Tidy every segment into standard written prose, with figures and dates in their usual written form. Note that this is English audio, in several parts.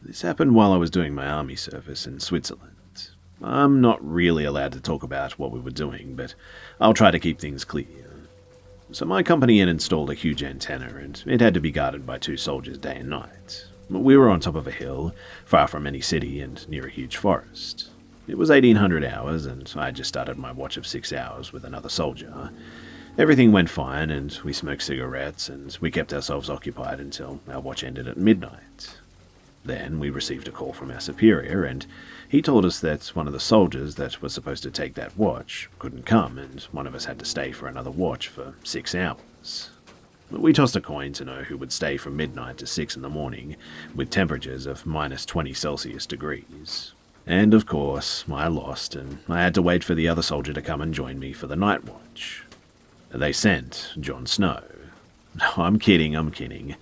This happened while I was doing my army service in Switzerland. I'm not really allowed to talk about what we were doing, but I'll try to keep things clear. So my company had installed a huge antenna, and it had to be guarded by 2 soldiers day and night. We were on top of a hill, far from any city and near a huge forest. It was 1800 hours, and I had just started my watch of 6 hours with another soldier. Everything went fine, and we smoked cigarettes, and we kept ourselves occupied until our watch ended at midnight. Then we received a call from our superior, and he told us that one of the soldiers that was supposed to take that watch couldn't come, and one of us had to stay for another watch for 6 hours. We tossed a coin to know who would stay from midnight to 6 in the morning, with temperatures of minus 20 Celsius degrees. And of course, I lost, and I had to wait for the other soldier to come and join me for the night watch. They sent Jon Snow. No, I'm kidding.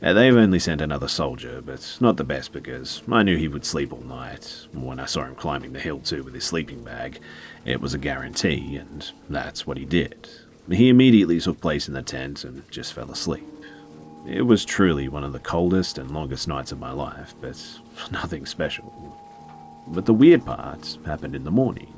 They've only sent another soldier, but not the best because I knew he would sleep all night. When I saw him climbing the hill too with his sleeping bag, it was a guarantee, and that's what he did. He immediately took place in the tent and just fell asleep. It was truly one of the coldest and longest nights of my life, but nothing special. But the weird part happened in the morning.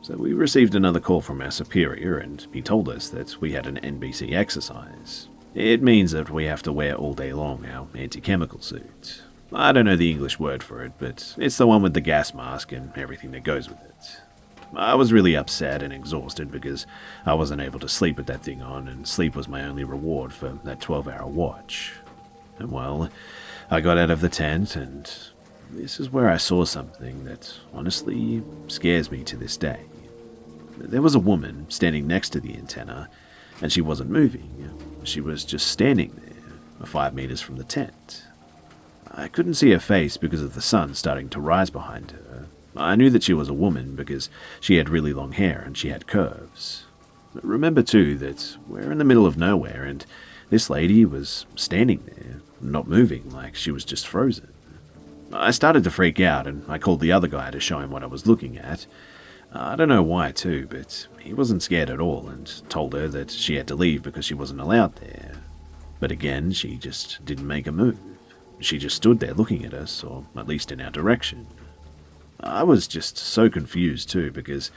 So we received another call from our superior, and he told us that we had an NBC exercise. It means that we have to wear all day long our anti-chemical suit. I don't know the English word for it, but it's the one with the gas mask and everything that goes with it. I was really upset and exhausted because I wasn't able to sleep with that thing on, and sleep was my only reward for that 12-hour watch. And well, I got out of the tent, and this is where I saw something that honestly scares me to this day. There was a woman standing next to the antenna, and she wasn't moving. She was just standing there, 5 meters from the tent. I couldn't see her face because of the sun starting to rise behind her. I knew that she was a woman because she had really long hair and she had curves. But remember too that we're in the middle of nowhere, and this lady was standing there, not moving, like she was just frozen. I started to freak out, and I called the other guy to show him what I was looking at. I don't know why too, but he wasn't scared at all and told her that she had to leave because she wasn't allowed there. But again, she just didn't make a move. She just stood there looking at us, or at least in our direction. I was just so confused too, because,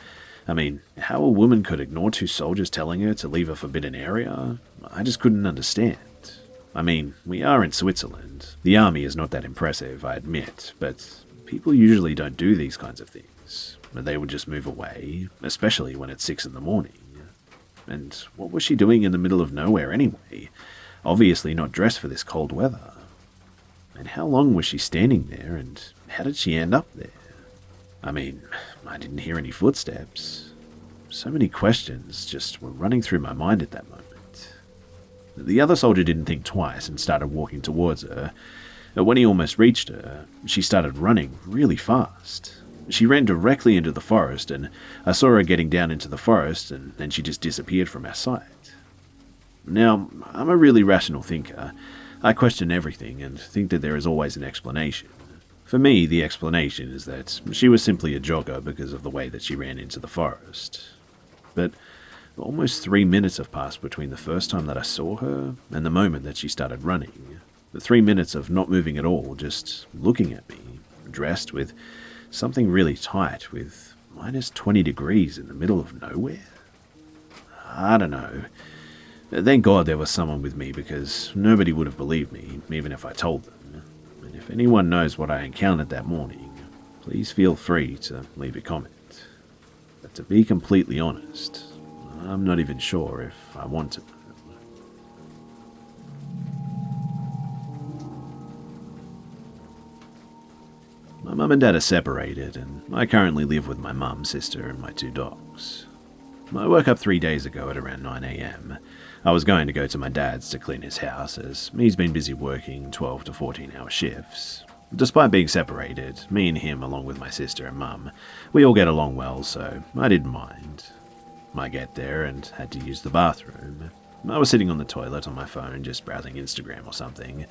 how a woman could ignore 2 soldiers telling her to leave a forbidden area, I just couldn't understand. We are in Switzerland. The army is not that impressive, I admit, but people usually don't do these kinds of things. They would just move away, especially when it's 6 in the morning. And what was she doing in the middle of nowhere anyway? Obviously not dressed for this cold weather. And how long was she standing there, and how did she end up there? I didn't hear any footsteps. So many questions just were running through my mind at that moment. The other soldier didn't think twice and started walking towards her. When he almost reached her, she started running really fast. She ran directly into the forest, and I saw her getting down into the forest, and then she just disappeared from our sight. Now, I'm a really rational thinker. I question everything and think that there is always an explanation. For me, the explanation is that she was simply a jogger because of the way that she ran into the forest. But almost 3 minutes have passed between the first time that I saw her and the moment that she started running. The 3 minutes of not moving at all, just looking at me, dressed with something really tight with minus 20 degrees in the middle of nowhere. I don't know. Thank God there was someone with me because nobody would have believed me, even if I told them. And if anyone knows what I encountered that morning, please feel free to leave a comment. But to be completely honest, I'm not even sure if I want to know. My mum and dad are separated, and I currently live with my mum, sister, and my 2 dogs. I woke up 3 days ago at around 9 a.m. I was going to go to my dad's to clean his house, as he's been busy working 12 to 14-hour shifts. Despite being separated, me and him, along with my sister and mum, we all get along well, so I didn't mind. I get there and had to use the bathroom. I was sitting on the toilet on my phone, just browsing Instagram or something,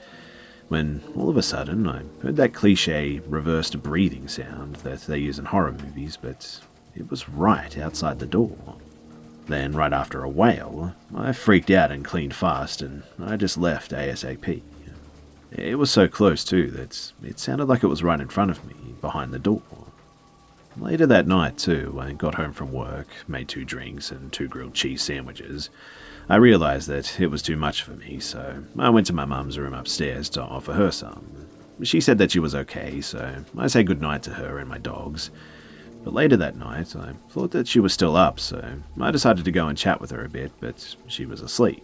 when all of a sudden I heard that cliche reversed breathing sound that they use in horror movies, but it was right outside the door. Then, right after a wail, I freaked out and cleaned fast, and I just left ASAP. It was so close too that it sounded like it was right in front of me, behind the door. Later that night too, I got home from work, made 2 drinks and 2 grilled cheese sandwiches. I realised that it was too much for me, so I went to my mum's room upstairs to offer her some. She said that she was okay, so I said goodnight to her and my dogs. But later that night, I thought that she was still up, so I decided to go and chat with her a bit, but she was asleep.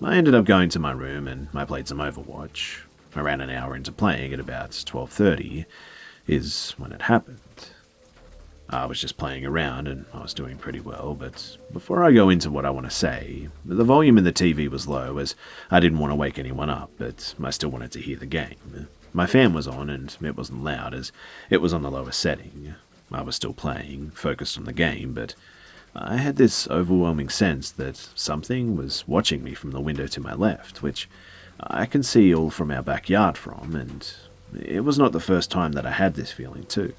I ended up going to my room and I played some Overwatch. Around an hour into playing at about 12:30 is when it happened. I was just playing around and I was doing pretty well, but before I go into what I want to say, the volume in the TV was low as I didn't want to wake anyone up, but I still wanted to hear the game. My fan was on and it wasn't loud as it was on the lowest setting. I was still playing, focused on the game, but I had this overwhelming sense that something was watching me from the window to my left, which I can see all from our backyard from, and it was not the first time that I had this feeling too.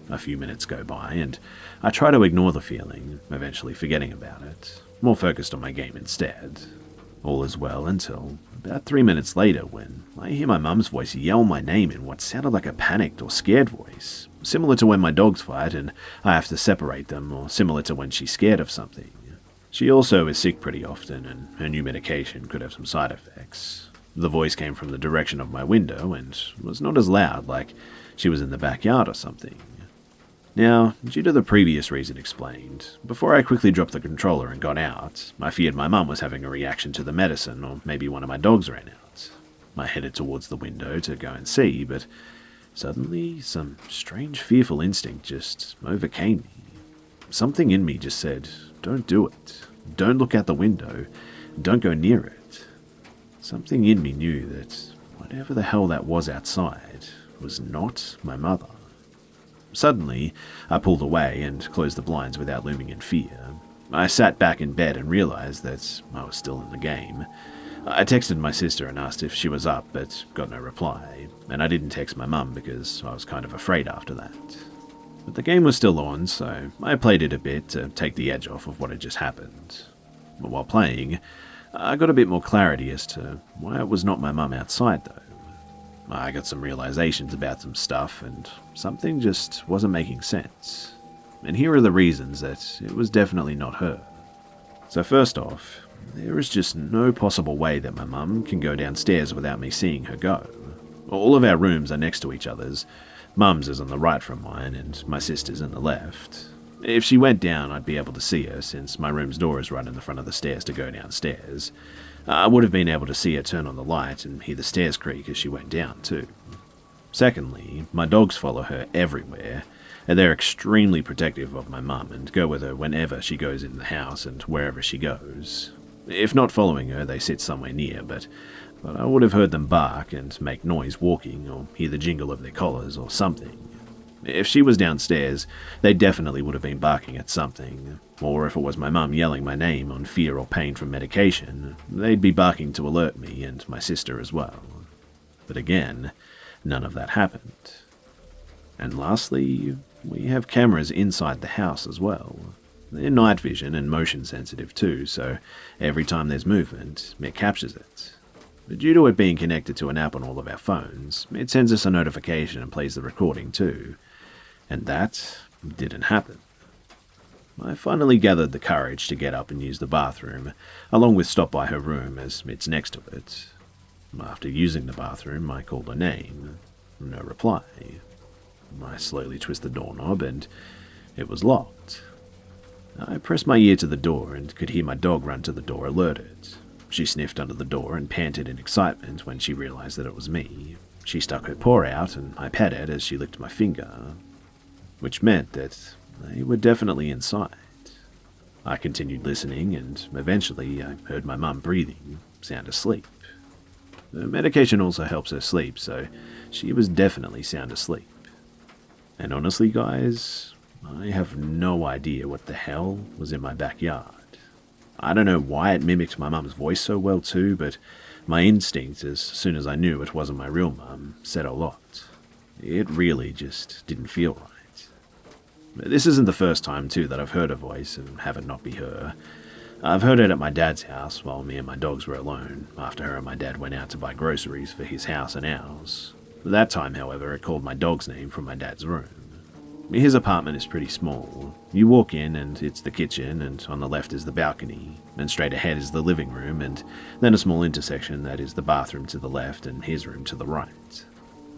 A few minutes go by, and I try to ignore the feeling, eventually forgetting about it, more focused on my game instead. All is well until about 3 minutes later when I hear my mum's voice yell my name in what sounded like a panicked or scared voice, similar to when my dogs fight and I have to separate them, or similar to when she's scared of something. She also is sick pretty often, and her new medication could have some side effects. The voice came from the direction of my window and was not as loud, like she was in the backyard or something. Now, due to the previous reason explained, before I quickly dropped the controller and got out, I feared my mum was having a reaction to the medicine, or maybe one of my dogs ran out. I headed towards the window to go and see, but suddenly some strange fearful instinct just overcame me. Something in me just said, don't do it. Don't look out the window. Don't go near it. Something in me knew that whatever the hell that was outside was not my mother. Suddenly, I pulled away and closed the blinds without looming in fear. I sat back in bed and realized that I was still in the game. I texted my sister and asked if she was up, but got no reply, and I didn't text my mum because I was kind of afraid after that. But the game was still on, so I played it a bit to take the edge off of what had just happened. But while playing, I got a bit more clarity as to why it was not my mum outside though. I got some realizations about some stuff, and something just wasn't making sense. And here are the reasons that it was definitely not her. So first off, there is just no possible way that my mum can go downstairs without me seeing her go. All of our rooms are next to each other's. Mum's is on the right from mine, and my sister's on the left. If she went down, I'd be able to see her, since my room's door is right in the front of the stairs to go downstairs. I would have been able to see her turn on the light and hear the stairs creak as she went down, too. Secondly, my dogs follow her everywhere, and they're extremely protective of my mum and go with her whenever she goes in the house and wherever she goes. If not following her, they sit somewhere near, but I would have heard them bark and make noise walking, or hear the jingle of their collars or something. If she was downstairs, they definitely would have been barking at something, or if it was my mum yelling my name on fear or pain from medication, they'd be barking to alert me and my sister as well. But again, none of that happened. And lastly, we have cameras inside the house as well. They're night vision and motion sensitive too, so every time there's movement, it captures it. But due to it being connected to an app on all of our phones, it sends us a notification and plays the recording too. And that didn't happen. I finally gathered the courage to get up and use the bathroom, along with stop by her room as it's next to it. After using the bathroom, I called her name. No reply. I slowly twist the doorknob and it was locked. I pressed my ear to the door and could hear my dog run to the door alerted. She sniffed under the door and panted in excitement when she realized that it was me. She stuck her paw out and I patted as she licked my finger, which meant that they were definitely inside. I continued listening and eventually I heard my mum breathing, sound asleep. The medication also helps her sleep, so she was definitely sound asleep. And honestly guys, I have no idea what the hell was in my backyard. I don't know why it mimicked my mum's voice so well too, but my instinct, as soon as I knew it wasn't my real mum, said a lot. It really just didn't feel right. This isn't the first time too that I've heard a voice and have it not be her. I've heard it at my dad's house while me and my dogs were alone, after her and my dad went out to buy groceries for his house and ours. That time, however, it called my dog's name from my dad's room. His apartment is pretty small. You walk in and it's the kitchen, and on the left is the balcony, and straight ahead is the living room, and then a small intersection that is the bathroom to the left and his room to the right.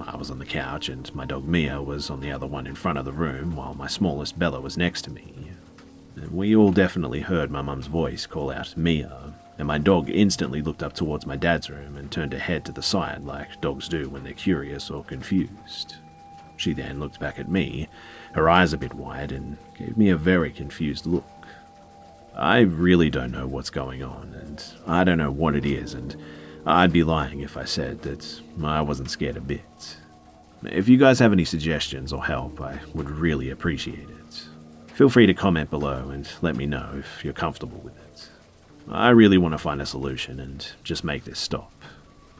I was on the couch and my dog Mia was on the other one in front of the room, while my smallest Bella was next to me. And we all definitely heard my mum's voice call out Mia, and my dog instantly looked up towards my dad's room and turned her head to the side like dogs do when they're curious or confused. She then looked back at me, her eyes a bit wide, and gave me a very confused look. I really don't know what's going on, and I don't know what it is, and I'd be lying if I said that I wasn't scared a bit. If you guys have any suggestions or help, I would really appreciate it. Feel free to comment below and let me know if you're comfortable with it. I really want to find a solution and just make this stop.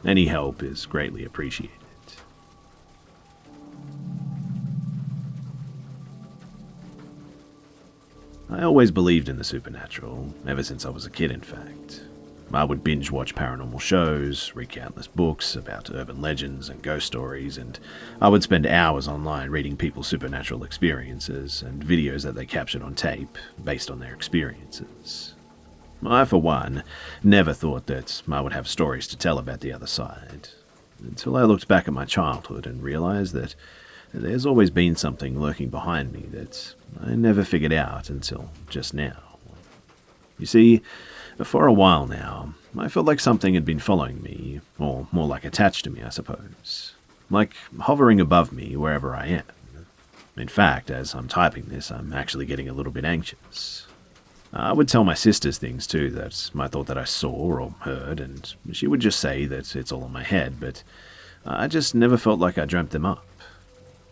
Any help is greatly appreciated. I always believed in the supernatural, ever since I was a kid in fact. I would binge watch paranormal shows, read countless books about urban legends and ghost stories, and I would spend hours online reading people's supernatural experiences and videos that they captured on tape based on their experiences. I, for one, never thought that I would have stories to tell about the other side, until I looked back at my childhood and realized that there's always been something lurking behind me that I never figured out until just now. You see, for a while now, I felt like something had been following me, or more like attached to me, I suppose. Like hovering above me wherever I am. In fact, as I'm typing this, I'm actually getting a little bit anxious. I would tell my sisters things too that I thought that I saw or heard, and she would just say that it's all in my head, but I just never felt like I dreamt them up.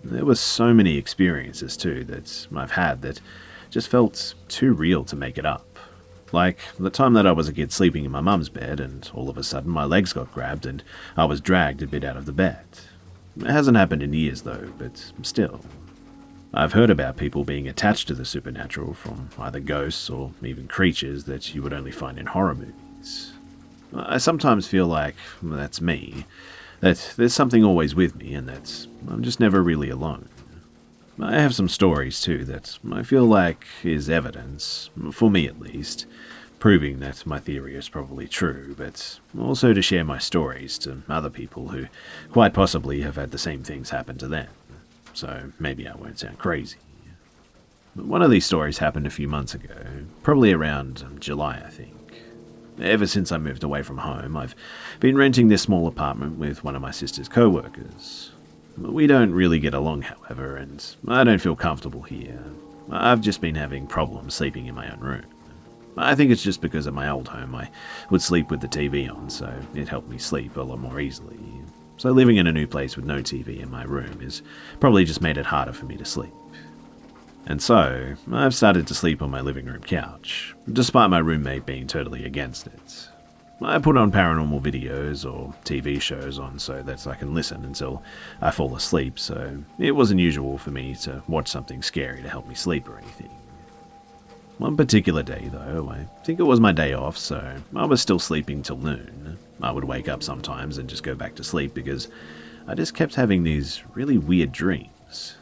There were so many experiences too that I've had that just felt too real to make it up. Like the time that I was a kid sleeping in my mum's bed and all of a sudden my legs got grabbed and I was dragged a bit out of the bed. It hasn't happened in years though, but still. I've heard about people being attached to the supernatural from either ghosts or even creatures that you would only find in horror movies. I sometimes feel like that's me, that there's something always with me and that I'm just never really alone. I have some stories too that I feel like is evidence, for me at least, proving that my theory is probably true, but also to share my stories to other people who quite possibly have had the same things happen to them, so maybe I won't sound crazy. But one of these stories happened a few months ago, probably around July I think. Ever since I moved away from home, I've been renting this small apartment with one of my sister's co-workers. We don't really get along, however, and I don't feel comfortable here. I've just been having problems sleeping in my own room. I think it's just because at my old home I would sleep with the TV on, so it helped me sleep a lot more easily. So living in a new place with no TV in my room has probably just made it harder for me to sleep. And so, I've started to sleep on my living room couch, despite my roommate being totally against it. I put on paranormal videos or TV shows on so that I can listen until I fall asleep, so it wasn't usual for me to watch something scary to help me sleep or anything. One particular day though, I think it was my day off, so I was still sleeping till noon. I would wake up sometimes and just go back to sleep because I just kept having these really weird dreams.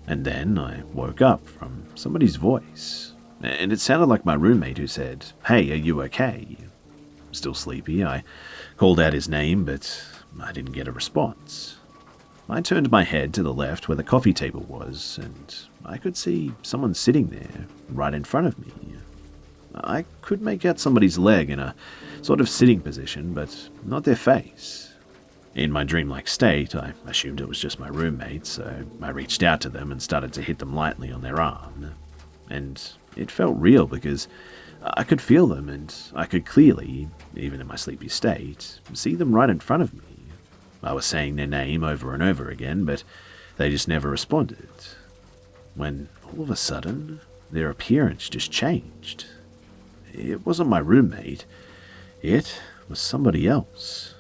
And then I woke up from somebody's voice, and it sounded like my roommate who said, "Hey, are you okay?" Still sleepy, I called out his name, but I didn't get a response. I turned my head to the left where the coffee table was, and I could see someone sitting there, right in front of me. I could make out somebody's leg in a sort of sitting position, but not their face. In my dreamlike state, I assumed it was just my roommate, so I reached out to them and started to hit them lightly on their arm. And it felt real because I could feel them and I could clearly, even in my sleepy state, see them right in front of me. I was saying their name over and over again, but they just never responded. When all of a sudden, their appearance just changed. It wasn't my roommate. It was somebody else.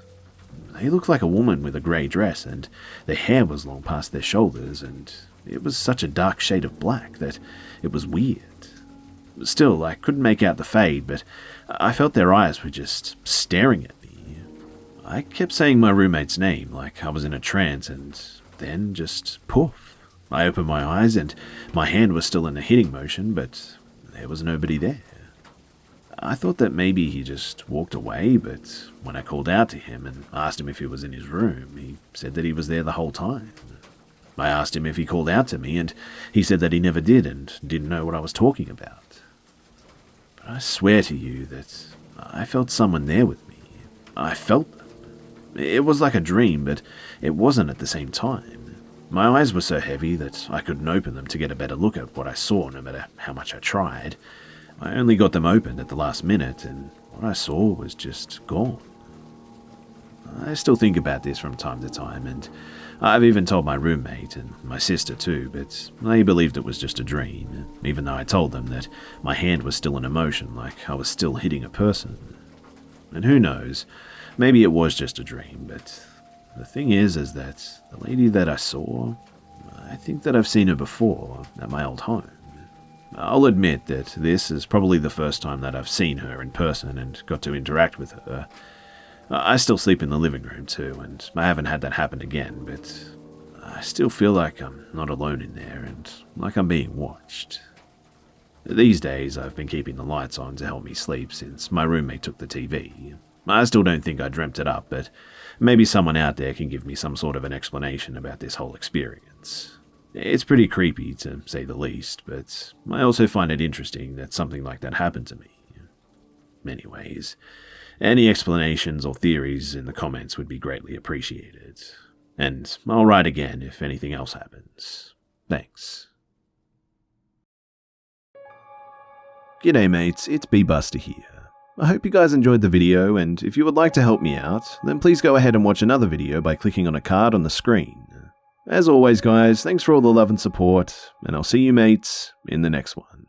They looked like a woman with a grey dress, and their hair was long past their shoulders, and it was such a dark shade of black that it was weird. Still, I couldn't make out the fade, but I felt their eyes were just staring at me. I kept saying my roommate's name like I was in a trance, and then just poof. I opened my eyes and my hand was still in a hitting motion, but there was nobody there. I thought that maybe he just walked away, but when I called out to him and asked him if he was in his room, he said that he was there the whole time. I asked him if he called out to me, and he said that he never did and didn't know what I was talking about. But I swear to you that I felt someone there with me. I felt them. It was like a dream, but it wasn't at the same time. My eyes were so heavy that I couldn't open them to get a better look at what I saw, no matter how much I tried. I only got them opened at the last minute, and what I saw was just gone. I still think about this from time to time, and I've even told my roommate and my sister too, but they believed it was just a dream, even though I told them that my hand was still in emotion, like I was still hitting a person. And who knows, maybe it was just a dream, but the thing is that the lady that I saw, I think that I've seen her before at my old home. I'll admit that this is probably the first time that I've seen her in person and got to interact with her. I still sleep in the living room too, and I haven't had that happen again, but I still feel like I'm not alone in there and like I'm being watched. These days, I've been keeping the lights on to help me sleep since my roommate took the TV. I still don't think I dreamt it up, but maybe someone out there can give me some sort of an explanation about this whole experience. It's pretty creepy, to say the least, but I also find it interesting that something like that happened to me. Anyways, any explanations or theories in the comments would be greatly appreciated. And I'll write again if anything else happens. Thanks. G'day mates, it's Busta here. I hope you guys enjoyed the video, and if you would like to help me out, then please go ahead and watch another video by clicking on a card on the screen. As always guys, thanks for all the love and support, and I'll see you mates in the next one.